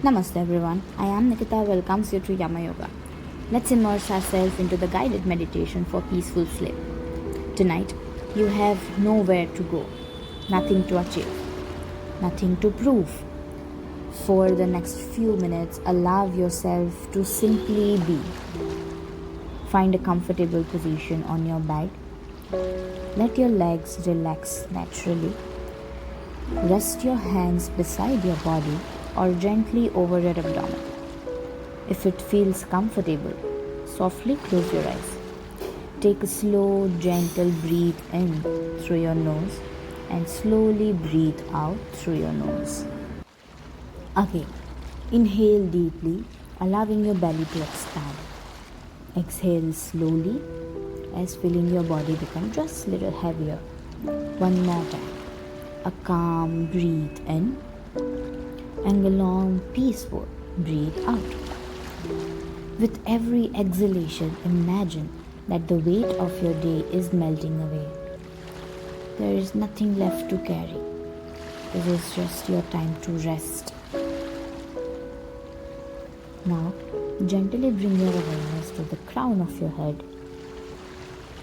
Namaste everyone, I am Nikita, welcomes you to Yama Yoga. Let's immerse ourselves into the guided meditation for peaceful sleep. Tonight, you have nowhere to go, nothing to achieve, nothing to prove. For the next few minutes, allow yourself to simply be. Find a comfortable position on your bed. Let your legs relax naturally. Rest your hands beside your body or gently over your abdomen. If it feels comfortable, softly close your eyes. Take a slow, gentle breath in through your nose and slowly breathe out through your nose. Again, inhale deeply, allowing your belly to expand. Exhale slowly as feeling your body become just a little heavier. One more time. A calm breathe in and a long, peaceful breathe out. With every exhalation, imagine that the weight of your day is melting away. There is nothing left to carry. This is just your time to rest. Now, gently bring your awareness to the crown of your head.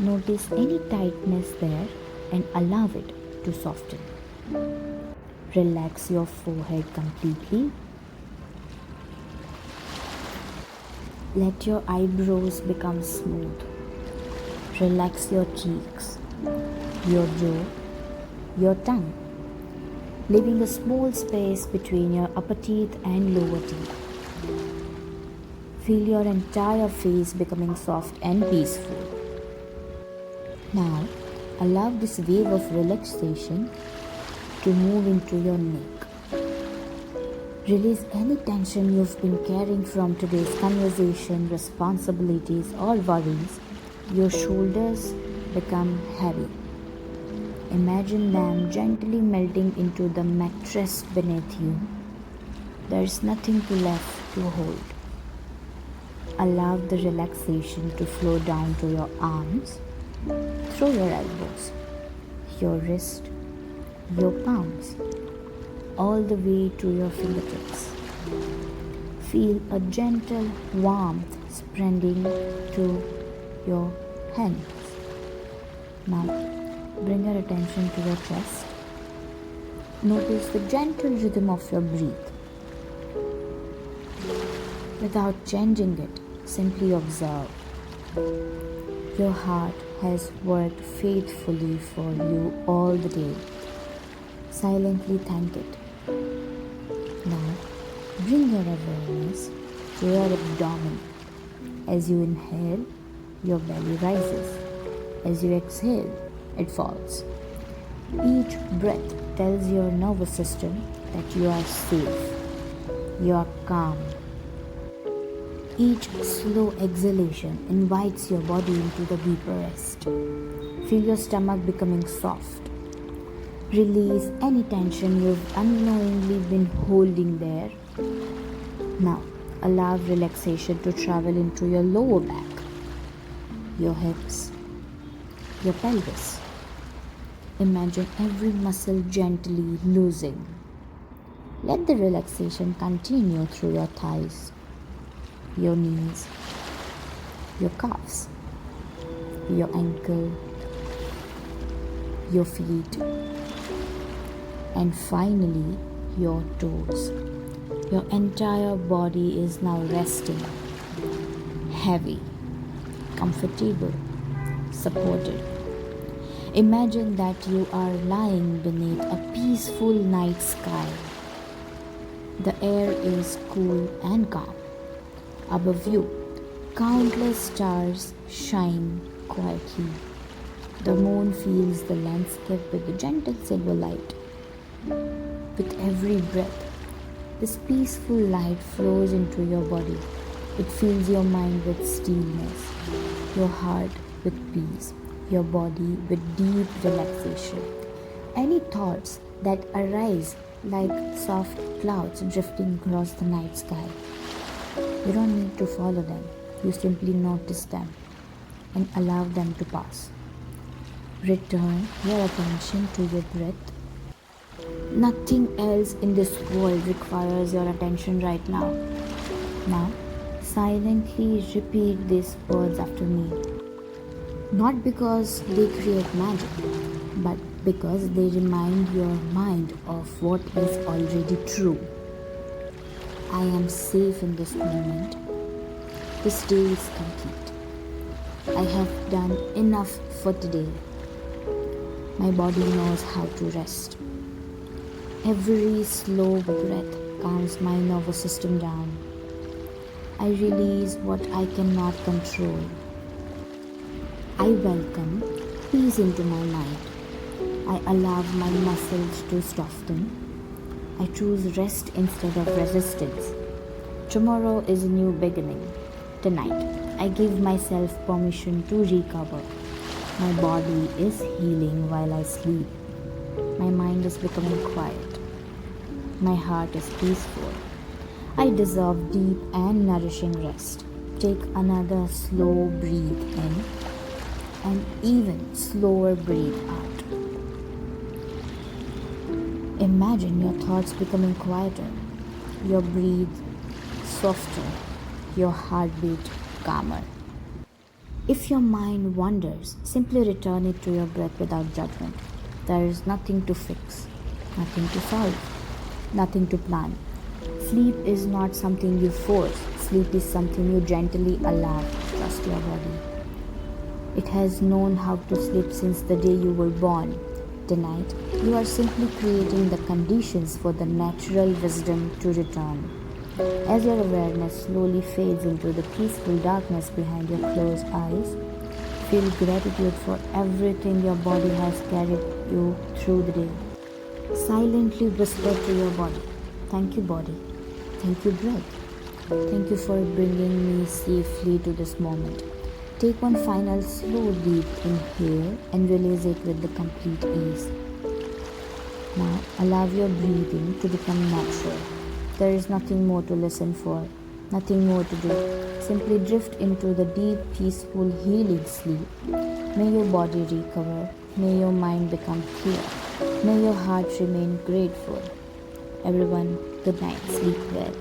Notice any tightness there and allow it to soften. Relax your forehead completely. Let your eyebrows become smooth. Relax your cheeks, your jaw, your tongue, leaving a small space between your upper teeth and lower teeth. Feel your entire face becoming soft and peaceful. Now, allow this wave of relaxation to move into your neck. Release any tension you've been carrying from today's conversation, responsibilities, or worries. Your shoulders become heavy. Imagine them gently melting into the mattress beneath you. There is nothing left to hold. Allow the relaxation to flow down to your arms, through your elbows, your wrist, your palms, all the way to your fingertips. Feel a gentle warmth spreading to your hands. Now, bring your attention to your chest. Notice the gentle rhythm of your breath. Without changing it, simply observe. Your heart has worked faithfully for you all the day. Silently thank it. Now, bring your awareness to your abdomen. As you inhale, your belly rises. As you exhale, it falls. Each breath tells your nervous system that you are safe. You are calm. Each slow exhalation invites your body into the deeper rest. Feel your stomach becoming soft. Release any tension you've unknowingly been holding there. Now, allow relaxation to travel into your lower back, your hips, your pelvis. Imagine every muscle gently loosening. Let the relaxation continue through your thighs, your knees, your calves, your ankle, your feet, and finally your toes. Your entire body is now resting, heavy, comfortable, supported. Imagine that you are lying beneath a peaceful night sky. The air is cool and calm. Above you, countless stars shine quietly. The moon fills the landscape with a gentle silver light. With every breath, this peaceful light flows into your body. It fills your mind with stillness, your heart with peace, your body with deep relaxation. Any thoughts that arise like soft clouds drifting across the night sky, you don't need to follow them. You simply notice them and allow them to pass. Return your attention to your breath. Nothing else in this world requires your attention right now. Now, silently repeat these words after me. Not because they create magic, but because they remind your mind of what is already true. I am safe in this moment. This day is complete. I have done enough for today. My body knows how to rest. Every slow breath calms my nervous system down. I release what I cannot control. I welcome peace into my mind. I allow my muscles to soften. I choose rest instead of resistance. Tomorrow is a new beginning. Tonight, I give myself permission to recover. My body is healing while I sleep. My mind is becoming quiet. My heart is peaceful. I deserve deep and nourishing rest. Take another slow breathe in and even slower breathe out. Imagine your thoughts becoming quieter, your breath softer, your heartbeat calmer. If your mind wanders, simply return it to your breath without judgment. There is nothing to fix, nothing to solve, nothing to plan. Sleep is not something you force. Sleep is something you gently allow. Trust your body. It has known how to sleep since the day you were born. Tonight, you are simply creating the conditions for the natural wisdom to return. As your awareness slowly fades into the peaceful darkness behind your closed eyes, feel gratitude for everything your body has carried you through the day. Silently whisper to your body, "Thank you, body. Thank you, breath. Thank you for bringing me safely to this moment." Take one final slow deep inhale and release it with the complete ease. Now allow your breathing to become natural. There is nothing more to listen for, nothing more to do. Simply drift into the deep, peaceful, healing sleep. May your body recover. May your mind become clear. May your heart remain grateful. Everyone, good night. Sleep well.